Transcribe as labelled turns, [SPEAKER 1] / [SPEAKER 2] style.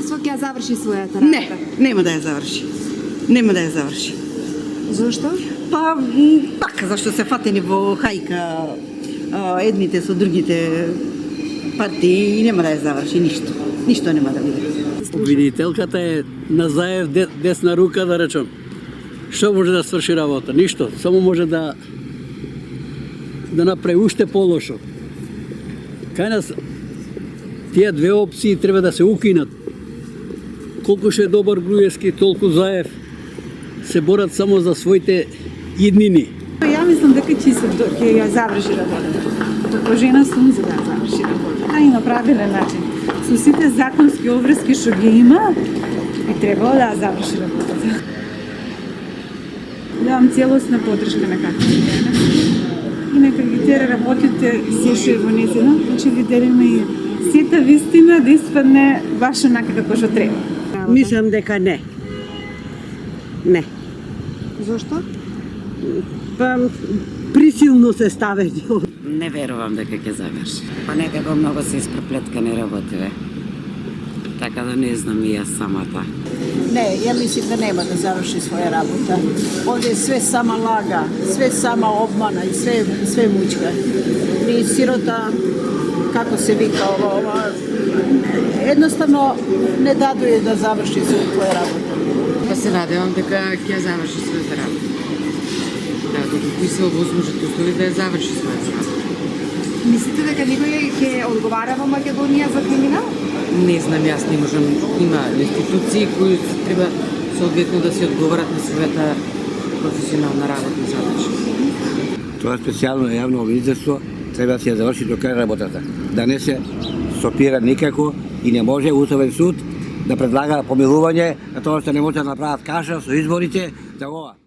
[SPEAKER 1] правителство ќе ја заврши својата
[SPEAKER 2] Не,
[SPEAKER 1] работа?
[SPEAKER 2] нема да ја заврши. Нема да ја заврши.
[SPEAKER 1] Зошто?
[SPEAKER 2] Па, така, зашто се фатени во хајка едните со другите партии и нема да ја заврши ништо. Ништо нема да биде.
[SPEAKER 3] Обвинителката е на Заев десна рука, да речем. Што може да сврши работа? Ништо. Само може да направи уште полошо. Кај нас тие две опции треба да се укинат. Колку ше добар Груевски, толку Заев се борат само за своите иднини.
[SPEAKER 4] Ја мислам дека ќе ја заврши работата. Како жена сум за да ја заврши работата. И на правилен начин. Со сите законски обврски што ги има, би требало да ја заврши работата. Давам целосна поддршка на како се дене. И нека ги тера работите се што е во незина, че ви делиме и сета вистина да испадне баш онака како што треба.
[SPEAKER 5] Мислам дека не. Не.
[SPEAKER 1] Зошто?
[SPEAKER 5] Па присилно се ставени.
[SPEAKER 6] Не верувам дека ќе заврши. Па некако многу се испреплеткани работиве. Така да не знам и јас самата.
[SPEAKER 7] Не, ја мислим да нема да заврши своја работа. Овде све сама лага, све сама обмана и све мучка. Ни сирота, како се вика ова, едноставно не дадуе да заврши своја работа.
[SPEAKER 6] Па се надевам дека ќе заврши својата работа. Да, дека кои се овозможат услови да ја заврши својата работа.
[SPEAKER 1] Мислите дека никој ќе одговара во Македонија за криминал?
[SPEAKER 6] Не знам, јас не можам. Има институции кои треба соодветно да се одговарат на својата професионална работна задача.
[SPEAKER 8] Тоа специјално јавно обвинителство треба да се заврши до крај работата. Да не се стопира никако и не може Уставен суд да предлага помилување на тоа што не може да направат каша со изборите за ова.